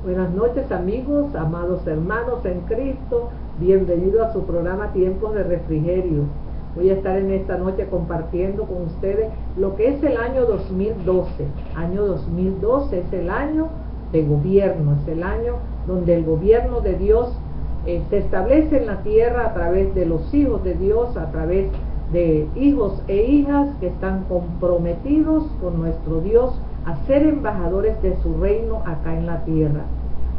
Buenas noches amigos, amados hermanos en Cristo, bienvenidos a su programa Tiempos de Refrigerio. Voy a estar en esta noche compartiendo con ustedes lo que es el año 2012. Año 2012 es el año de gobierno, es el año donde el gobierno de Dios se establece en la tierra a través de los hijos de Dios, a través de hijos e hijas que están comprometidos con nuestro Dios a ser embajadores de su reino acá en la tierra.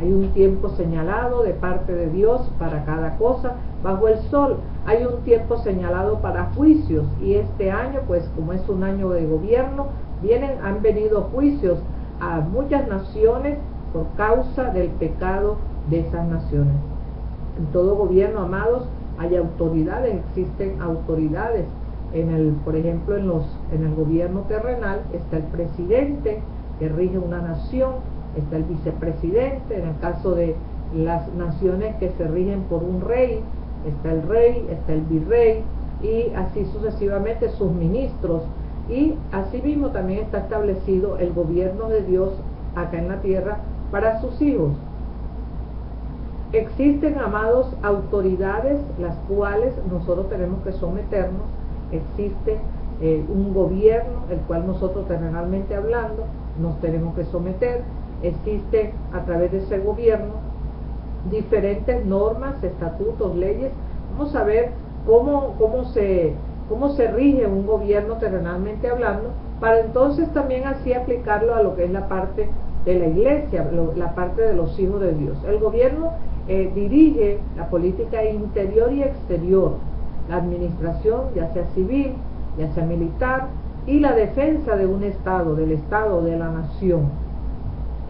Hay un tiempo señalado de parte de Dios para cada cosa bajo el sol. Hay un tiempo señalado para juicios, y este año, pues como es un año de gobierno, han venido juicios a muchas naciones por causa del pecado de esas naciones. En todo gobierno, amados, hay autoridades, existen autoridades. Por ejemplo, en el gobierno terrenal está el presidente que rige una nación, está el vicepresidente. En el caso de las naciones que se rigen por un rey, está el rey, está el virrey, y así sucesivamente sus ministros. Y asimismo también está establecido el gobierno de Dios acá en la tierra para sus hijos. Existen, amados, autoridades las cuales nosotros tenemos que someternos. Existe un gobierno el cual nosotros, terrenalmente hablando, nos tenemos que someter. Existe a través de ese gobierno diferentes normas, estatutos, leyes. Vamos a ver cómo se rige un gobierno terrenalmente hablando, para entonces también así aplicarlo a lo que es la parte de la iglesia, la parte de los hijos de Dios. El gobierno dirige la política interior y exterior, la administración, ya sea civil, ya sea militar, y la defensa de un Estado, del Estado, de la nación.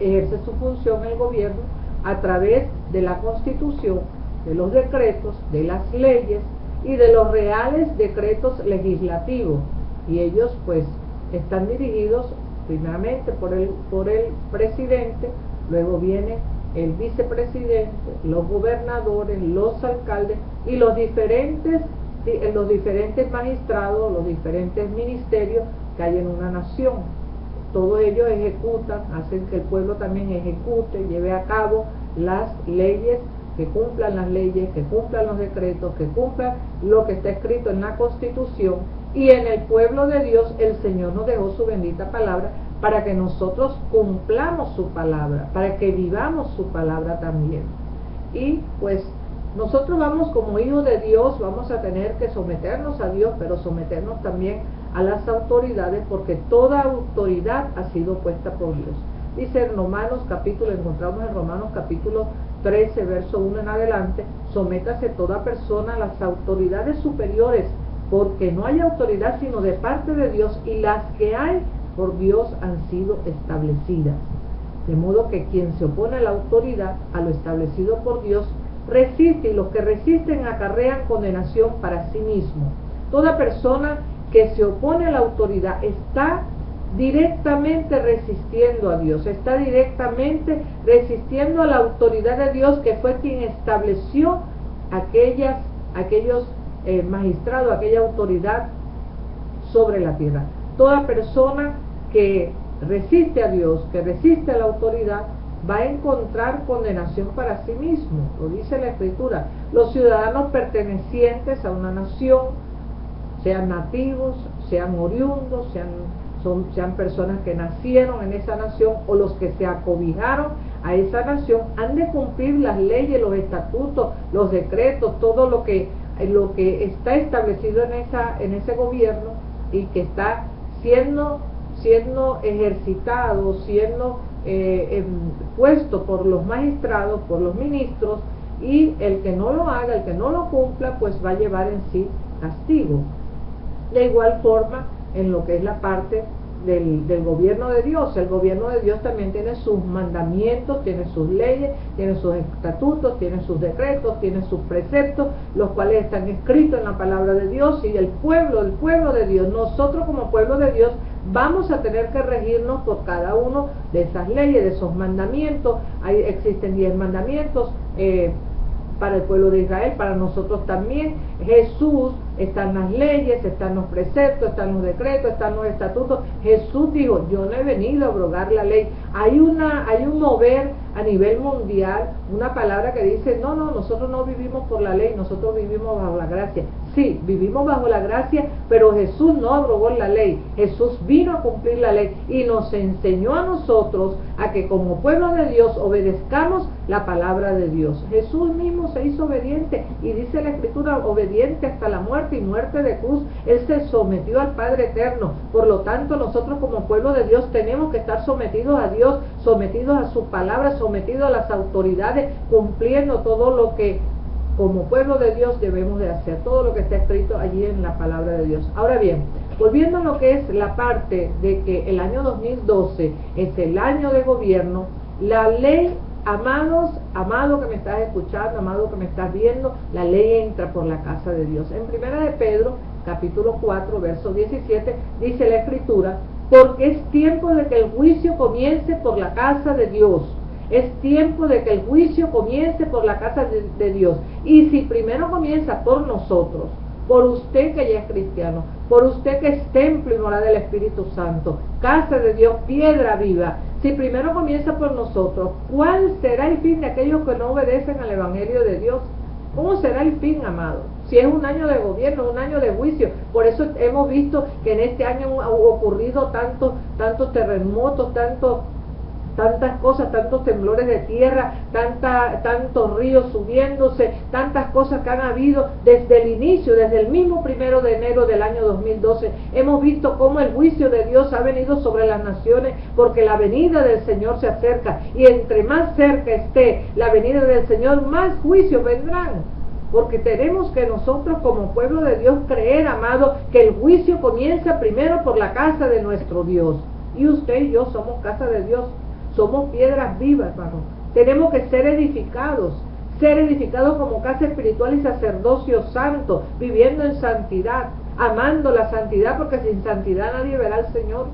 Ejerce su función el gobierno a través de la Constitución, de los decretos, de las leyes y de los reales decretos legislativos, y ellos pues están dirigidos primeramente por el presidente, luego viene el vicepresidente, los gobernadores, los alcaldes y los diferentes magistrados, los diferentes ministerios que hay en una nación. Todos ellos ejecutan, hacen que el pueblo también ejecute, lleve a cabo las leyes, que cumplan las leyes, que cumplan los decretos, que cumplan lo que está escrito en la Constitución. Y en el pueblo de Dios el Señor nos dejó su bendita palabra para que nosotros cumplamos su palabra, para que vivamos su palabra también. Y pues nosotros vamos, como hijos de Dios, vamos a tener que someternos a Dios, pero someternos también a las autoridades, porque toda autoridad ha sido puesta por Dios. Dice en Romanos capítulo, encontramos en Romanos capítulo 13, verso 1 en adelante: sométase toda persona a las autoridades superiores, porque no hay autoridad sino de parte de Dios, y las que hay por Dios han sido establecidas. De modo que quien se opone a la autoridad, a lo establecido por Dios, resiste, y los que resisten acarrean condenación para sí mismo. Toda persona que se opone a la autoridad está directamente resistiendo a Dios, está directamente resistiendo a la autoridad de Dios, que fue quien estableció aquellos magistrados, aquella autoridad sobre la tierra. Toda persona que resiste a Dios, que resiste a la autoridad, va a encontrar condenación para sí mismo. Lo dice la Escritura. Los ciudadanos pertenecientes a una nación, sean nativos, sean oriundos, sean personas que nacieron en esa nación, o los que se acobijaron a esa nación, han de cumplir las leyes, los estatutos, los decretos, todo lo que está establecido en ese gobierno, y que está siendo ejercitado, siendo puesto por los magistrados, por los ministros, y el que no lo haga, el que no lo cumpla, pues va a llevar en sí castigo. De igual forma, en lo que es la parte del gobierno de Dios, el gobierno de Dios también tiene sus mandamientos, tiene sus leyes, tiene sus estatutos, tiene sus decretos, tiene sus preceptos, los cuales están escritos en la palabra de Dios. Y el pueblo de Dios, nosotros como pueblo de Dios, vamos a tener que regirnos por cada uno de esas leyes, de esos mandamientos. Existen 10 mandamientos para el pueblo de Israel, para nosotros también. Jesús están las leyes, están los preceptos, están los decretos, están los estatutos. Jesús dijo, yo no he venido a abrogar la ley. Hay un mover a nivel mundial, una palabra que dice, no, nosotros no vivimos por la ley, nosotros vivimos bajo la gracia. Sí, vivimos bajo la gracia, pero Jesús no abrogó la ley. Jesús vino a cumplir la ley y nos enseñó a nosotros a que como pueblo de Dios obedezcamos la palabra de Dios. Jesús mismo se hizo obediente y dice la Escritura, obediente hasta la muerte y muerte de cruz. Él se sometió al Padre eterno. Por lo tanto, nosotros como pueblo de Dios tenemos que estar sometidos a Dios, sometidos a su palabra, sometidos a las autoridades, cumpliendo todo lo que como pueblo de Dios debemos de hacer, todo lo que está escrito allí en la palabra de Dios. Ahora bien, volviendo a lo que es la parte de que el año 2012 es el año de gobierno, la ley, amado que me estás escuchando, amado que me estás viendo, la ley entra por la casa de Dios. En primera de Pedro, capítulo 4, verso 17, dice la Escritura, porque es tiempo de que el juicio comience por la casa de Dios. Es tiempo de que el juicio comience por la casa de Dios. Y si primero comienza por nosotros, por usted que ya es cristiano, por usted que es templo y morada del Espíritu Santo, casa de Dios, piedra viva, si primero comienza por nosotros, ¿cuál será el fin de aquellos que no obedecen al Evangelio de Dios? ¿Cómo será el fin, amado? Si es un año de gobierno, un año de juicio. Por eso hemos visto que en este año han ocurrido tantos terremotos, tantas cosas, tantos temblores de tierra, tantos ríos subiéndose, tantas cosas que han habido desde el inicio, desde el mismo 1 de enero del año 2012. Hemos visto cómo el juicio de Dios ha venido sobre las naciones, porque la venida del Señor se acerca, y entre más cerca esté la venida del Señor, más juicios vendrán. Porque tenemos que nosotros como pueblo de Dios creer, amado, que el juicio comienza primero por la casa de nuestro Dios. Y usted y yo somos casa de Dios. Somos piedras vivas, hermano. Tenemos que ser edificados como casa espiritual y sacerdocio santo, viviendo en santidad, amando la santidad, porque sin santidad nadie verá al Señor.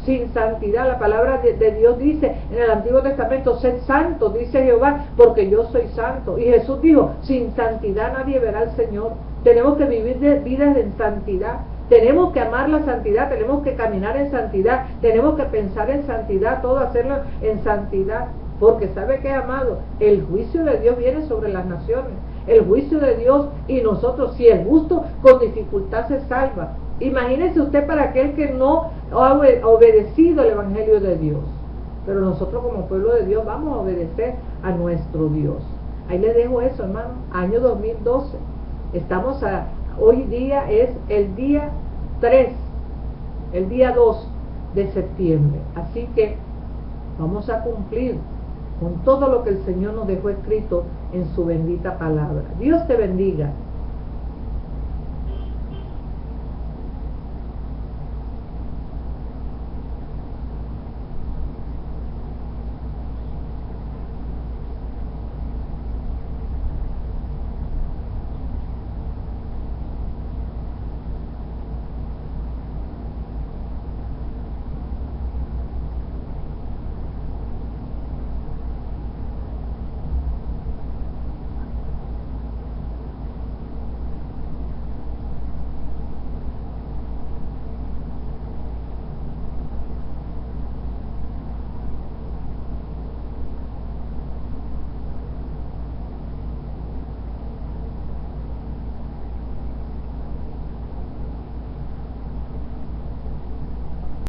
Sin santidad, la palabra de Dios dice en el Antiguo Testamento, sed santos, dice Jehová, porque yo soy santo. Y Jesús dijo, sin santidad nadie verá al Señor. Tenemos que vivir vidas en santidad. Tenemos que amar la santidad, tenemos que caminar en santidad, tenemos que pensar en santidad, todo hacerlo en santidad, porque ¿sabe qué, amado? El juicio de Dios viene sobre las naciones, el juicio de Dios, y nosotros, si el justo con dificultad se salva. Imagínese usted para aquel que no ha obedecido el Evangelio de Dios, pero nosotros como pueblo de Dios vamos a obedecer a nuestro Dios. Ahí les dejo eso, hermano, año 2012, hoy día es el día 3, el día 2 de septiembre. Así que vamos a cumplir con todo lo que el Señor nos dejó escrito en su bendita palabra. Dios te bendiga.